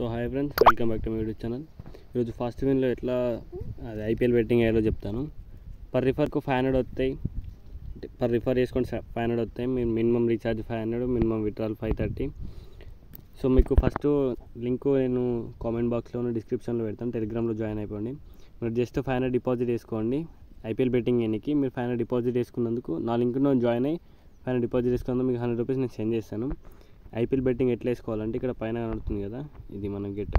So hi friends, welcome back to my YouTube channel. ఈరోజు first విన్లో ఎట్లా అది IPL betting అయ్యేలో చెప్తాను. పర్ రిఫర్కు 500 వస్తాయి. పర్ రిఫర్ చేసుకొని 500 వస్తాయి. మీరు minimum recharge 500, minimum withdrawal 530. So మీకు ఫస్ట్ లింక్ నేను కామెంట్ బాక్స్లో డిస్క్రిప్షన్లో పెడతాను. టెలిగ్రామ్లో జాయిన్ అయిపోండి. మీరు జస్ట్ 500 డిపాజిట్ చేసుకోండి. ఐపీఎల్ బెట్టింగ్ ఎన్నికి మీరు 500 డిపాజిట్ చేసుకున్నందుకు నా లింక్లో జాయిన్ అయ్యి 500 డిపాజిట్ చేసుకున్నందుకు మీకు 100 రూపీస్ నేను సెండ్ చేస్తాను. ఐపీఎల్ బెట్టింగ్ ఎట్లా వేసుకోవాలంటే ఇక్కడ పైన కనబడుతుంది కదా, ఇది మనం గెట్,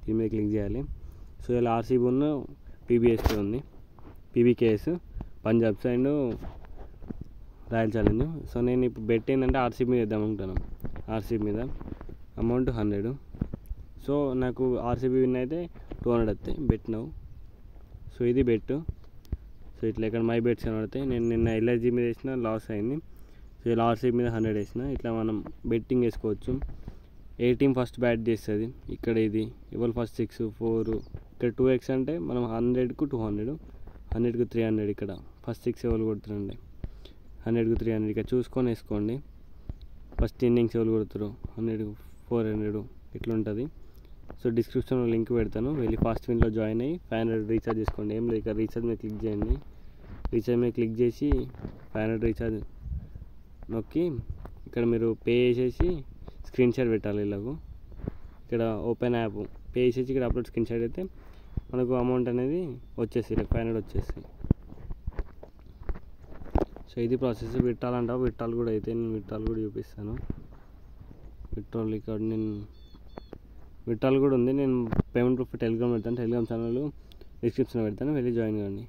దీని మీద క్లిక్ చేయాలి. సో ఇలా ఆర్సీబీ ఉన్న పీబీఎస్ ఉంది, PBKS, Punjabs and Royal Challenge. So నేను ఇప్పుడు బెట్ ఏంటంటే ఆర్సీబీ మీద వేద్దాం అనుకుంటాను. ఆర్సీబీ మీద అమౌంట్ 100. సో నాకు ఆర్సీబీ విన్ అయితే 200 వస్తాయి. Bet now. సో ఇది బెట్. సో ఇట్లా ఇక్కడ మై బెట్స్ కనబడతాయి. నేను నిన్న ఎల్ఐజీ మీద వేసిన, లాస్ అయింది. సో ఇలా ఆర్సీబీ మీద 100 వేసిన. ఇట్లా మనం బెట్టింగ్ వేసుకోవచ్చు. ఏ టీం ఫస్ట్ బ్యాట్ చేస్తుంది ఇక్కడ, ఇది ఎవరు ఫస్ట్ 6, 4, ఇక్కడ 2x అంటే మనం 100కు 200, 100కు 300. ఇక్కడ ఫస్ట్ 6 ఎవరు కొడుతారండి, 100కు 300 ఇక్కడ చూసుకొని వేసుకోండి. ఫస్ట్ ఇన్నింగ్స్ ఎవరు కొడుతారు, 100కు 400 ఇట్లా ఉంటుంది. సో డిస్క్రిప్షన్లో లింక్ పెడతాను, వెళ్ళి ఫాస్ట్ విన్లో జాయిన్ అయ్యి 500 రీఛార్జ్ చేసుకోండి. ఏం లేదు, ఇక్కడ రీఛార్జ్ మీద క్లిక్ చేయండి. రీఛార్జ్ మీద క్లిక్ చేసి 500 రీఛార్జ్ నొక్కి ఇక్కడ మీరు పే చేసేసి స్క్రీన్ షాట్ పెట్టాలి. ఇలాగూ ఇక్కడ ఓపెన్ యాప్ పే చేసేసి ఇక్కడ అప్లోడ్ స్క్రీన్ షాట్ అయితే మనకు అమౌంట్ అనేది వచ్చేసి ఇలా 500 వచ్చేసి. సో ఇది ప్రాసెస్. విట్టాలంట, విట్టాలు కూడా అయితే నేను విట్టాలు కూడా చూపిస్తాను. విట్టాల్ ఇక్కడ నేను విట్టాలు కూడా ఉంది. నేను పేమెంట్ ప్రూఫ్ టెలిగ్రామ్ పెడతాను. టెలిగ్రామ్ ఛానల్ డిస్క్రిప్షన్లో పెడతాను, వెళ్ళి జాయిన్ కాండి.